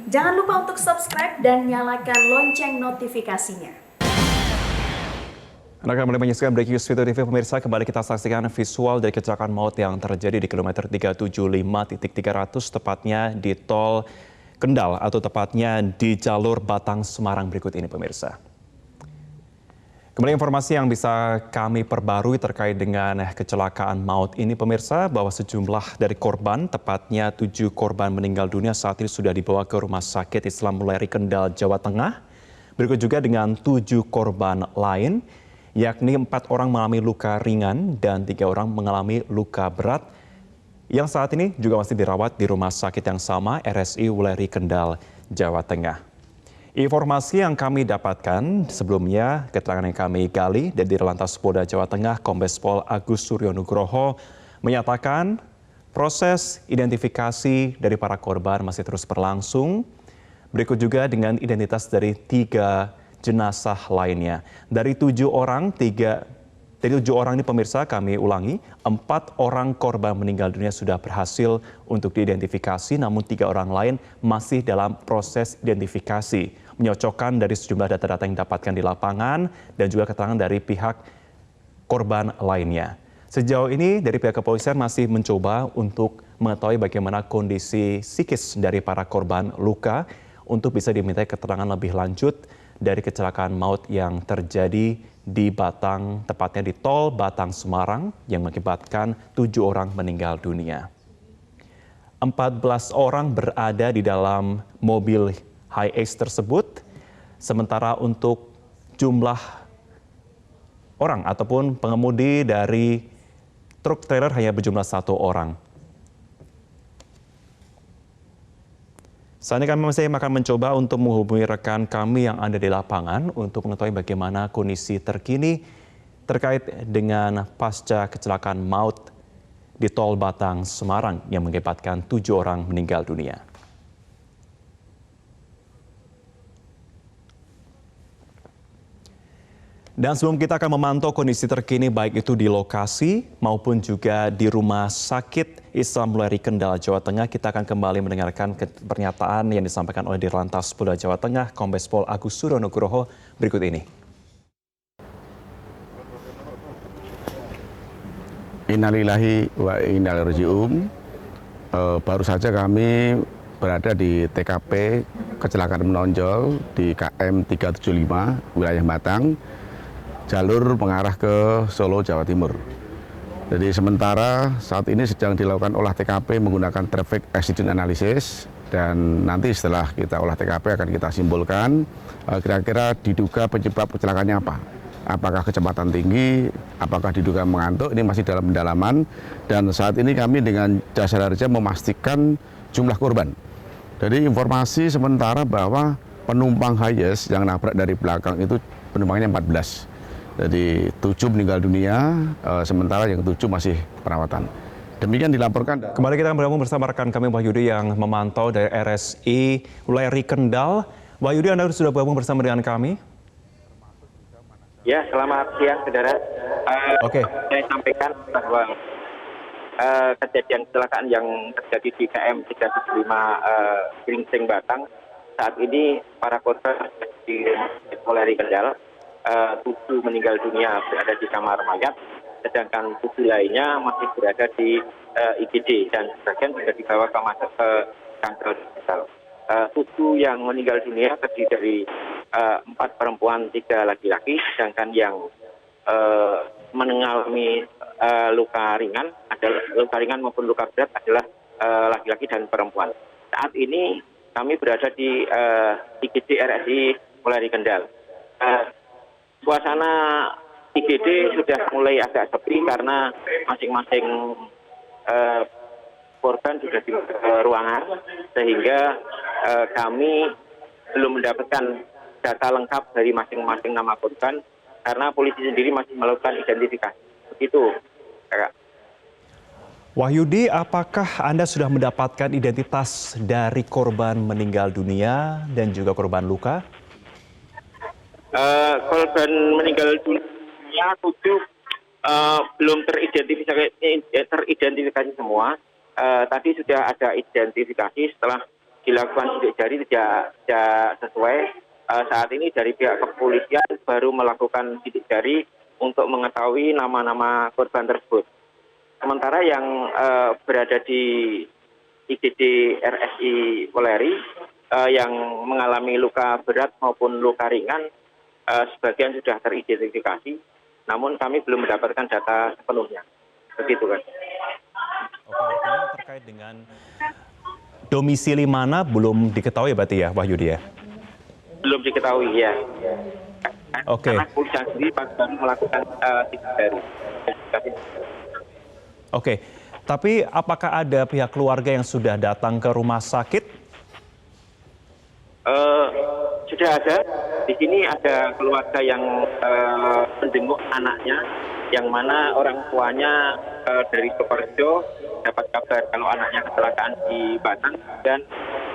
Jangan lupa untuk subscribe dan nyalakan lonceng notifikasinya. Anda akan mulai menyaksikan Breaking News Video TV pemirsa. Kembali kita saksikan visual dari kecelakaan maut yang terjadi di kilometer 375.300 tepatnya di tol Kendal atau tepatnya di jalur Batang Semarang berikut ini pemirsa. Kembali informasi yang bisa kami perbarui terkait dengan kecelakaan maut ini pemirsa, bahwa sejumlah dari korban, tepatnya 7 korban meninggal dunia saat ini sudah dibawa ke Rumah Sakit Islam Mulyari Kendal, Jawa Tengah. Berikut juga dengan 7 korban lain, yakni 4 orang mengalami luka ringan dan 3 orang mengalami luka berat yang saat ini juga masih dirawat di rumah sakit yang sama RSI Wuleri Kendal, Jawa Tengah. Informasi yang kami dapatkan sebelumnya, keterangan yang kami gali dari Dirlantas Polda Jawa Tengah, Kombes Pol Agus Suryo Nugroho menyatakan proses identifikasi dari para korban masih terus berlangsung. Berikut juga dengan identitas dari 3 jenazah lainnya. Dari 7 orang ini pemirsa, kami ulangi, 4 orang korban meninggal dunia sudah berhasil untuk diidentifikasi, namun 3 orang lain masih dalam proses identifikasi. Menyocokkan dari sejumlah data-data yang didapatkan di lapangan dan juga keterangan dari pihak korban lainnya. Sejauh ini dari pihak kepolisian masih mencoba untuk mengetahui bagaimana kondisi psikis dari para korban luka untuk bisa dimintai keterangan lebih lanjut dari kecelakaan maut yang terjadi di Batang, tepatnya di tol Batang Semarang yang mengakibatkan 7 orang meninggal dunia. 14 orang berada di dalam mobil Hi-Ace tersebut, sementara untuk jumlah orang ataupun pengemudi dari truk trailer hanya berjumlah 1 orang. Saat ini kami masih akan mencoba untuk menghubungi rekan kami yang ada di lapangan untuk mengetahui bagaimana kondisi terkini terkait dengan pasca kecelakaan maut di tol Batang Semarang yang mengakibatkan 7 orang meninggal dunia. Dan sebelum kita akan memantau kondisi terkini baik itu di lokasi maupun juga di Rumah Sakit Islam Mulyari Kendal, Jawa Tengah, kita akan kembali mendengarkan pernyataan yang disampaikan oleh Dirlantas Polda Jawa Tengah, Kombes Pol Agus Suryo Nugroho berikut ini. Innalillahi wa inna ilaihi raji'un. Baru saja kami berada di TKP kecelakaan menonjol di KM 375 wilayah Batang, jalur mengarah ke Solo, Jawa Timur. Jadi sementara saat ini sedang dilakukan olah TKP menggunakan traffic accident analysis, dan nanti setelah kita olah TKP akan kita simpulkan kira-kira diduga penyebab kecelakaannya apa. Apakah kecepatan tinggi, apakah diduga mengantuk, ini masih dalam pendalaman, dan saat ini kami dengan jasa harja memastikan jumlah korban. Jadi informasi sementara bahwa penumpang Hi-Ace yang nabrak dari belakang itu penumpangnya 14. Jadi 7 meninggal dunia, sementara yang 7 masih perawatan. Demikian dilaporkan. Kembali kita bergabung bersama rekan kami Wahyudi yang memantau dari RSI Wuleri Kendal. Wahyudi, Anda sudah bergabung bersama dengan kami? Ya, selamat siang saudara. Oke. Saya sampaikan bahwa kejadian kecelakaan yang terjadi di KM 375 Gringsing Batang, saat ini para korban di Wuleri Kendal, 7 meninggal dunia berada di kamar mayat, sedangkan 7 lainnya masih berada di IGD dan sebagian sudah dibawa ke kantor hospital. 7 yang meninggal dunia terdiri dari 4 perempuan, 3 laki-laki, sedangkan yang mengalami luka ringan maupun luka berat adalah laki-laki dan perempuan. Saat ini kami berada di IGD RSI Wuleri Kendal. Suasana IGD sudah mulai agak sepi karena masing-masing korban sudah di ruangan, sehingga kami belum mendapatkan data lengkap dari masing-masing nama korban karena polisi sendiri masih melakukan identifikasi. Begitu, Kak. Wahyudi, apakah Anda sudah mendapatkan identitas dari korban meninggal dunia dan juga korban luka? Korban meninggal dunia 7 belum teridentifikasi semua. Tadi sudah ada identifikasi setelah dilakukan sidik jari tidak sesuai. Saat ini dari pihak kepolisian baru melakukan sidik jari untuk mengetahui nama-nama korban tersebut. Sementara yang berada di IGD RSI Polri yang mengalami luka berat maupun luka ringan, sebagian sudah teridentifikasi, namun kami belum mendapatkan data sepenuhnya. Begitu kan. Oke, artinya terkait dengan domisili mana belum diketahui berarti ya, Wahyudi ya? Belum diketahui ya. Oke. Karena kepolisian sendiri baru melakukan sidik jari. Oke, tapi apakah ada pihak keluarga yang sudah datang ke rumah sakit? Sudah ada. Di sini ada keluarga yang menjenguk anaknya, yang mana orang tuanya dari Sukoharjo dapat kabar kalau anaknya kecelakaan di Batang dan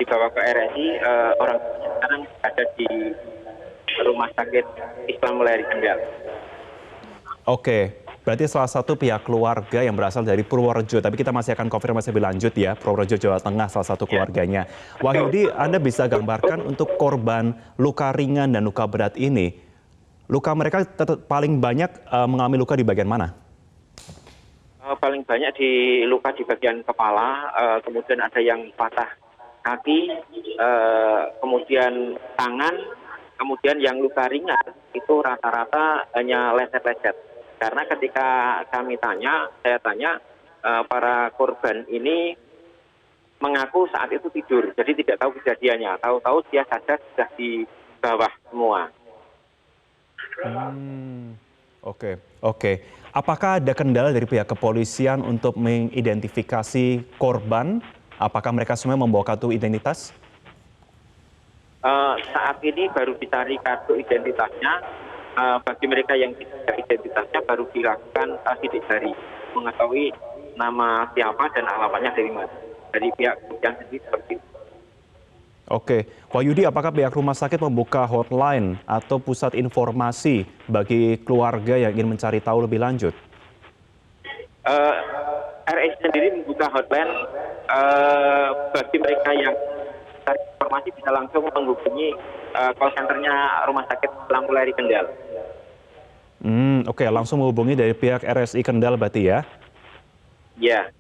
dibawa ke RSI. Orang tuanya sekarang ada di Rumah Sakit Islam Polri Kendal. Oke. Berarti salah satu pihak keluarga yang berasal dari Purworejo, tapi kita masih akan konfirmasi lebih lanjut ya, Purworejo, Jawa Tengah salah satu keluarganya. Wahyudi, Anda bisa gambarkan untuk korban luka ringan dan luka berat ini, luka mereka paling banyak mengalami luka di bagian mana? Paling banyak di luka di bagian kepala, kemudian ada yang patah kaki, kemudian tangan, kemudian yang luka ringan itu rata-rata hanya lecet-lecet. Karena ketika saya tanya, para korban ini mengaku saat itu tidur, jadi tidak tahu kejadiannya. Tahu-tahu dia sadar sudah di bawah semua. Oke. Apakah ada kendala dari pihak kepolisian untuk mengidentifikasi korban? Apakah mereka semua membawa kartu identitas? Saat ini baru dicari kartu identitasnya. Bagi mereka yang tidak identitasnya baru dilakukan sidik jari, mengetahui nama siapa dan alamatnya dari mana. Dari pihak kepolisian sendiri seperti itu. Oke, Wahyudi, apakah pihak rumah sakit membuka hotline atau pusat informasi bagi keluarga yang ingin mencari tahu lebih lanjut? RSI sendiri membuka hotline bagi mereka yang mencari informasi bisa langsung menghubungi call center-nya Rumah Sakit Islam Polri Kendal. Oke, langsung menghubungi dari pihak RSI Kendal berarti ya? Ya.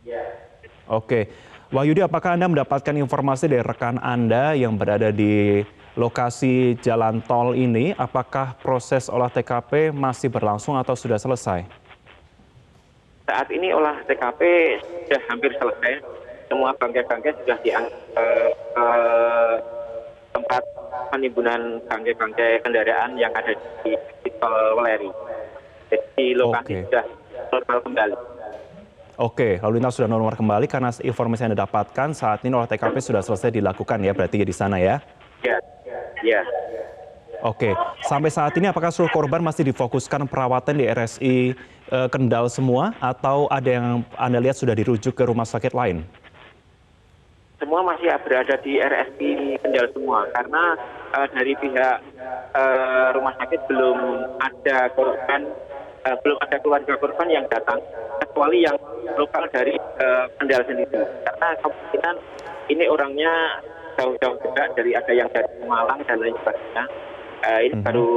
Oke, Wahyudi, apakah Anda mendapatkan informasi dari rekan Anda yang berada di lokasi jalan tol ini? Apakah proses olah TKP masih berlangsung atau sudah selesai? Saat ini olah TKP sudah hampir selesai. Semua bangkai-bangkai sudah diangkut ke tempat penimbunan bangkai-bangkai kendaraan yang ada di tol Weleri. Jadi lokasi sudah normal kembali. Oke, lalu lintas sudah normal kembali karena informasi yang Anda dapatkan saat ini olah TKP sudah selesai dilakukan ya berarti di sana ya? Ya. Oke, sampai saat ini apakah seluruh korban masih difokuskan perawatan di RSI Kendal semua atau ada yang Anda lihat sudah dirujuk ke rumah sakit lain? Semua masih berada di RSI Kendal semua karena dari pihak rumah sakit belum ada keluarga korban yang datang kecuali yang lokal dari Kendal sendiri. Karena kemungkinan ini orangnya jauh-jauh juga dari ada yang dari Malang dan lain sebagainya. Ini baru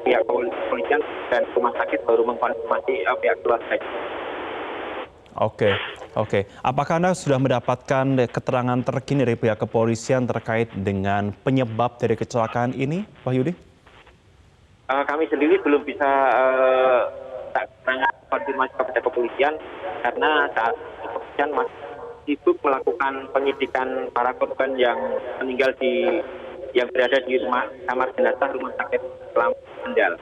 pihak kepolisian dan rumah sakit baru mengkonfirmasi pihak keluarga. Oke. Apakah Anda sudah mendapatkan keterangan terkini dari pihak kepolisian terkait dengan penyebab dari kecelakaan ini, Wahyudi? Kami sendiri belum bisa konfirmasi kepada kepolisian karena saat kepolisian masih sibuk melakukan penyidikan para korban yang meninggal yang berada di kamar jenazah Rumah Sakit Islam Kendal.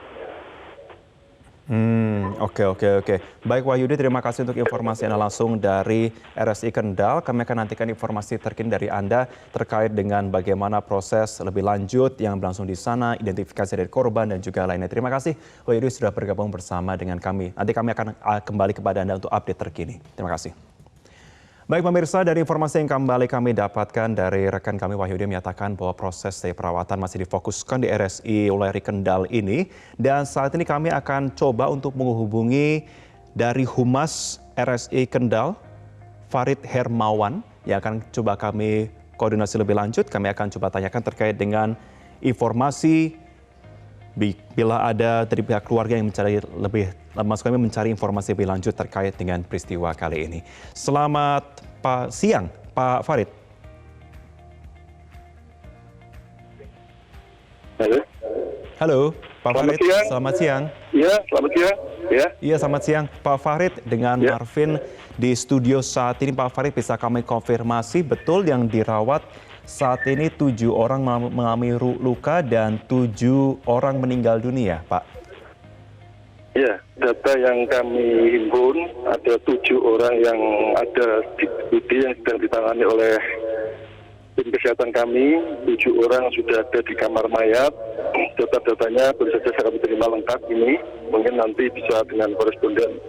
Oke. Baik Wahyudi, terima kasih untuk informasi Anda langsung dari RSI Kendal. Kami akan nantikan informasi terkini dari Anda terkait dengan bagaimana proses lebih lanjut yang berlangsung di sana, identifikasi dari korban dan juga lainnya. Terima kasih Wahyudi sudah bergabung bersama dengan kami. Nanti kami akan kembali kepada Anda untuk update terkini. Terima kasih. Baik pemirsa, dari informasi yang kami dapatkan dari rekan kami Wahyudi menyatakan bahwa proses dari perawatan masih difokuskan di RSI Polri Kendal ini. Dan saat ini kami akan coba untuk menghubungi dari Humas RSI Kendal, Farid Hermawan, yang akan coba kami koordinasi lebih lanjut, kami akan coba tanyakan terkait dengan informasi bila ada dari pihak keluarga yang maksud kami mencari informasi lebih lanjut terkait dengan peristiwa kali ini. Selamat siang, Pak Farid. Halo. Halo, Pak Farid. Selamat siang. Iya, selamat siang. Ya. Iya, selamat siang, Pak Farid. Dengan Marvin di studio saat ini, Pak Farid, bisa kami konfirmasi betul yang dirawat saat ini 7 orang mengalami luka dan 7 orang meninggal dunia, Pak? Ya, data yang kami himpun ada 7 orang yang ada di UD yang sedang ditangani oleh tim kesehatan kami. 7 orang sudah ada di kamar mayat. Data-datanya baru saja kami terima lengkap ini. Mungkin nanti bisa dengan koresponden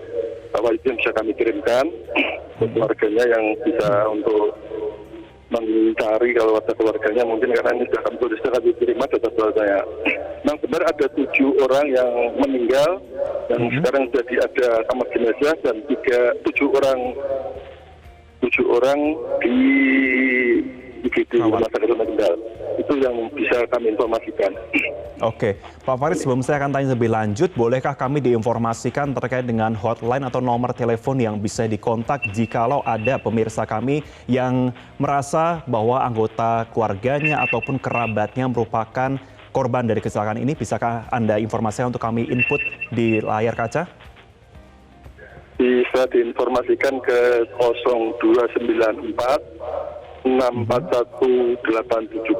bahwa itu yang bisa kami kirimkan ke keluarganya yang bisa untuk mencari kalau ada keluarganya, mungkin karena ini sudah kami terima data-datanya. Memang benar ada 7 orang yang meninggal dan sekarang sudah ada kamar jenazah dan 7 orang di IGD Rumah Sakit Kendal. Itu yang bisa kami informasikan. Oke, Pak Farid, sebelum saya akan tanya lebih lanjut, bolehkah kami diinformasikan terkait dengan hotline atau nomor telepon yang bisa dikontak jikalau ada pemirsa kami yang merasa bahwa anggota keluarganya ataupun kerabatnya merupakan korban dari kecelakaan ini? Bisakah Anda informasikan untuk kami input di layar kaca? Bisa diinformasikan ke 0294 641 870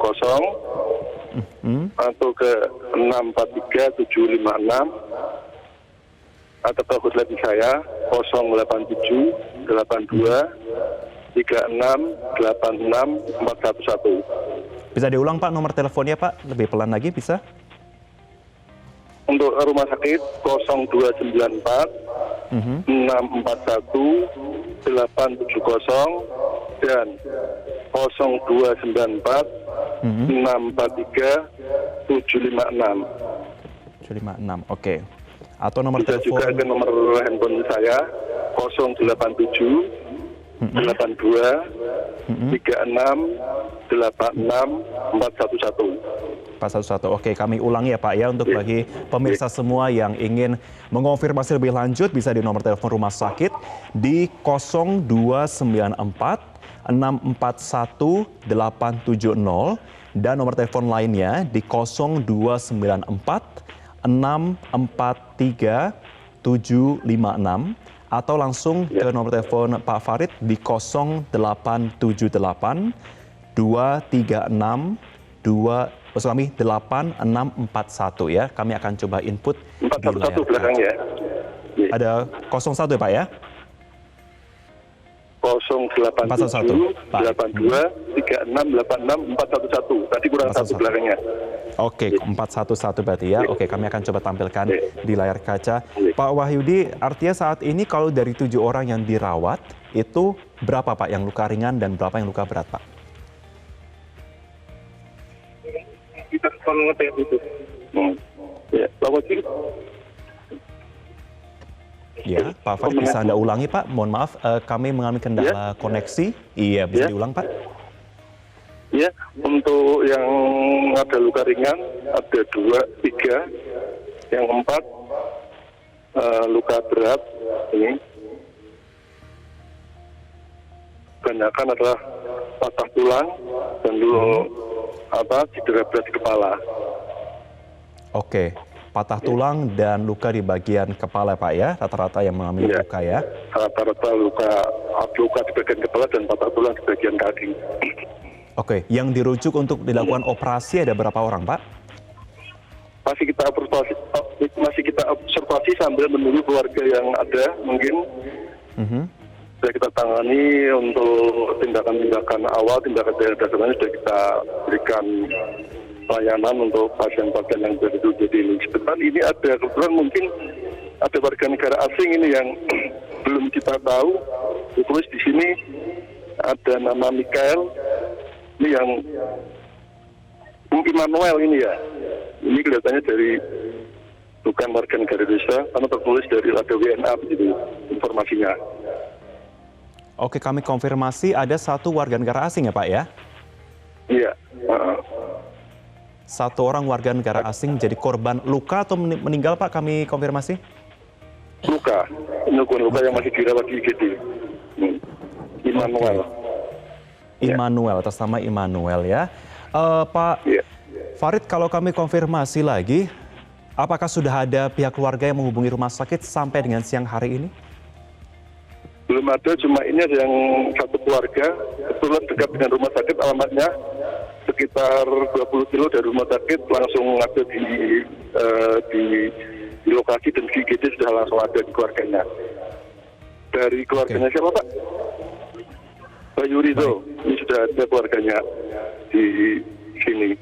atau ke 643 756 atau ke hotline saya 087 82 36 86 411. Bisa diulang, Pak, nomor teleponnya, Pak? Lebih pelan lagi bisa? Untuk rumah sakit 0294 641 870 dan 0294 643 756. 756, oke. Atau nomor bisa telepon? juga ke nomor handphone saya 087 82 36 86 411. 411. Oke, kami ulangi ya, Pak, ya, untuk bagi pemirsa semua yang ingin mengonfirmasi lebih lanjut bisa di nomor telepon rumah sakit di 0294 641 870 dan nomor telepon lainnya di 0294 643 756 atau langsung ke nomor telepon Pak Farid di 0878 236 8641 ya. Kami akan coba input di layar belakangnya. Ada 01 ya, Pak, ya? 087 82 36 86 411. Tadi kurang 1 belakangnya. Oke, 411 berarti ya. Oke, kami akan coba tampilkan di layar kaca. Pak Wahyudi, artinya saat ini kalau dari 7 orang yang dirawat, itu berapa, Pak, yang luka ringan dan berapa yang luka berat, Pak? Kita selalu ngetek itu. Ya, Pak Wajib. Ya, Pak Farid, bisa Anda ulangi, Pak? Mohon maaf, kami mengalami kendala koneksi. Iya, bisa diulang, Pak? Ya, untuk yang ada luka ringan, ada 2, 3. Yang 4, luka berat. Ini. Kebanyakan adalah patah tulang dan cedera berat di kepala. Oke. Patah tulang dan luka di bagian kepala, Pak, ya? Rata-rata yang mengalami luka ya? Rata-rata luka di bagian kepala dan patah tulang di bagian kaki. Oke, yang dirujuk untuk dilakukan operasi ada berapa orang, Pak? Masih kita observasi sambil menunggu keluarga yang ada, mungkin. Sudah kita tangani untuk tindakan-tindakan awal, tindakan dasarnya sudah kita berikan pelayanan untuk pasien-pasien yang baru jadi ini. Sebentar ini ada kebetulan mungkin ada warga negara asing ini yang belum kita tahu. Terus di sini ada nama Mikael ini yang Immanuel ini ya. Ini kelihatannya dari bukan warga negara Indonesia karena tertulis dari ada WNA begitu informasinya. Oke, kami konfirmasi ada 1 warga negara asing ya, Pak, ya? satu orang warga negara asing jadi korban luka atau meninggal Pak? Kami konfirmasi. Luka yang masih dirawat di IGD. Immanuel. Immanuel, atas nama Immanuel ya. Pak Ya. Farid, kalau kami konfirmasi lagi, apakah sudah ada pihak keluarga yang menghubungi rumah sakit sampai dengan siang hari ini? Belum ada, cuma ini ada yang satu keluarga, kebetulan dekat dengan rumah sakit, alamatnya sekitar 20 kilo dari rumah sakit, langsung ada di lokasi dan di IGD sudah langsung ada di keluarganya. Dari keluarganya siapa Pak? Bayu Rizal, ini sudah ada keluarganya di sini.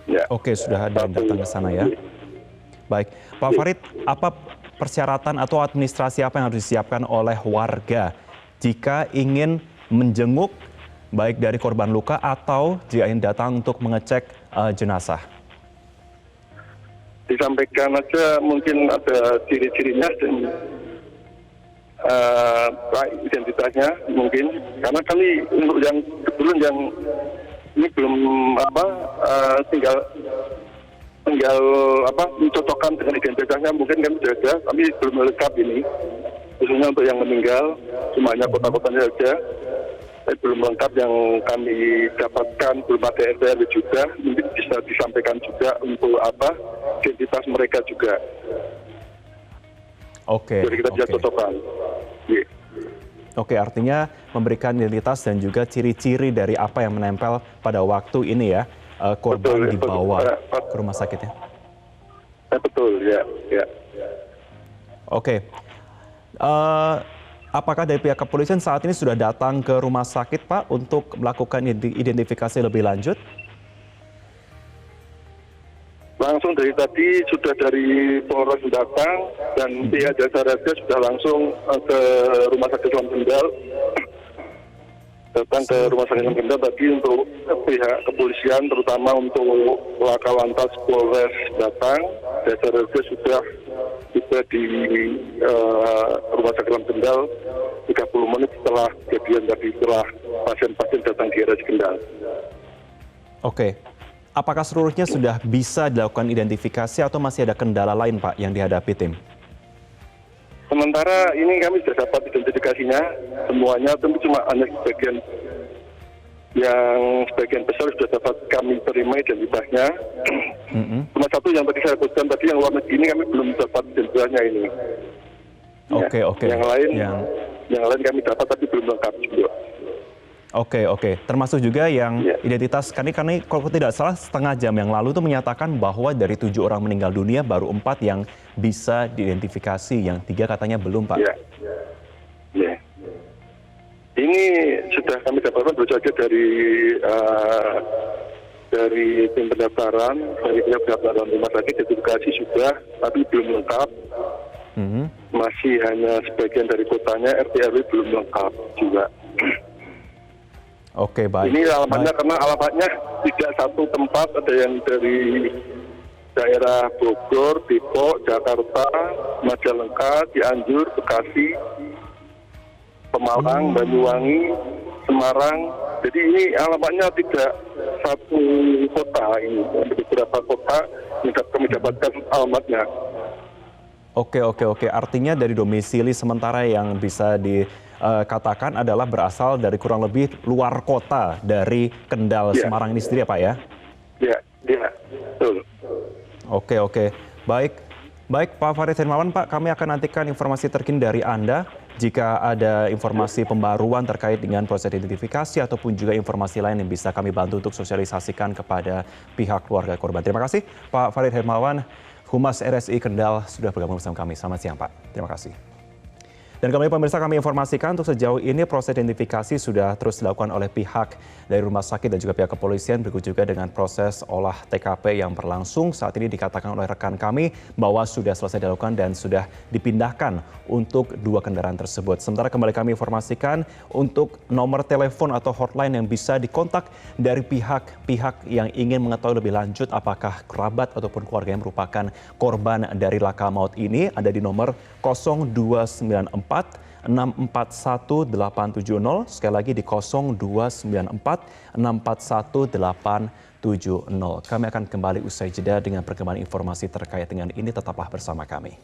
Ya. Oke, sudah ada yang datang ke sana ya. Baik, Pak Farid, apa persyaratan atau administrasi apa yang harus disiapkan oleh warga jika ingin menjenguk baik dari korban luka atau jika ingin datang untuk mengecek jenazah? Disampaikan aja mungkin ada ciri-cirinya dan identitasnya mungkin, karena kami untuk yang kebetulan yang ini belum tinggal mencocokkan dengan identitasnya, mungkin kami sudah ada, tapi belum lengkap ini, khususnya untuk yang meninggal, cuma hanya kota-kotanya saja, tapi belum lengkap yang kami dapatkan, belum ada RT/RW juga, mungkin bisa disampaikan juga untuk identitas mereka juga. Oke. Jadi kita bisa cocokkan. Yeah. Oke, artinya memberikan identitas dan juga ciri-ciri dari apa yang menempel pada waktu ini ya, korban dibawa ke rumah sakit ya. Betul, ya. Oke. Apakah dari pihak kepolisian saat ini sudah datang ke rumah sakit Pak untuk melakukan identifikasi lebih lanjut? Langsung dari tadi sudah dari Polres datang dan pihak jasa raja sudah langsung ke Rumah Sakit Islam Kendal. Datang ke Rumah Sakit Islam Kendal tadi untuk pihak kepolisian, terutama untuk Laka Lantas Polres datang. Jasa raja sudah tiba di Rumah Sakit Islam Kendal 30 menit setelah kejadian tadi, setelah pasien-pasien datang di RS Kendal. Oke. Apakah seluruhnya sudah bisa dilakukan identifikasi atau masih ada kendala lain Pak yang dihadapi tim? Sementara ini kami sudah dapat identifikasinya semuanya, tentu cuma hanya sebagian besar sudah dapat kami terima identitasnya. Cuma satu yang tadi saya sebutkan tadi yang luar negeri ini kami belum dapat identitasnya ini. Oke. Yang lain kami dapat tapi belum lengkap juga. Oke. Termasuk juga yang identitas, karena kalau tidak salah setengah jam yang lalu itu menyatakan bahwa dari 7 orang meninggal dunia baru 4 yang bisa diidentifikasi, yang 3 katanya belum Pak. Ya. Ini sudah kami dapatkan baru saja dari tim pendaftaran, dari pihak pendaftaran rumah sakit, identifikasi sudah, tapi belum lengkap. Masih hanya sebagian dari kotanya, RT/RW belum lengkap juga. Oke, baik. Ini alamatnya karena alamatnya tidak satu tempat, ada yang dari daerah Bogor, Depok, Jakarta, Majalengka, Cianjur, Bekasi, Pemalang, Banyuwangi, Semarang. Jadi ini alamatnya tidak satu kota, ini beberapa kota kami dapatkan alamatnya. Oke. Artinya dari domisili sementara yang bisa dikatakan adalah berasal dari kurang lebih luar kota dari Kendal, Semarang ini sendiri ya Pak ya? Iya, betul. Oke. Baik Pak Farid Hermawan Pak, kami akan nantikan informasi terkini dari Anda jika ada informasi pembaruan terkait dengan proses identifikasi ataupun juga informasi lain yang bisa kami bantu untuk sosialisasikan kepada pihak keluarga korban. Terima kasih Pak Farid Hermawan, Humas RSI Kendal sudah bergabung bersama kami. Selamat siang Pak. Terima kasih. Dan kembali pemirsa, kami informasikan untuk sejauh ini proses identifikasi sudah terus dilakukan oleh pihak dari rumah sakit dan juga pihak kepolisian, berikut juga dengan proses olah TKP yang berlangsung. Saat ini dikatakan oleh rekan kami bahwa sudah selesai dilakukan dan sudah dipindahkan untuk 2 kendaraan tersebut. Sementara kembali kami informasikan untuk nomor telepon atau hotline yang bisa dikontak dari pihak-pihak yang ingin mengetahui lebih lanjut apakah kerabat ataupun keluarga yang merupakan korban dari laka maut ini ada di nomor 0294 641870, sekali lagi di 0294 641870. 370. Kami akan kembali usai jeda dengan perkembangan informasi terkait dengan ini. Tetaplah bersama kami.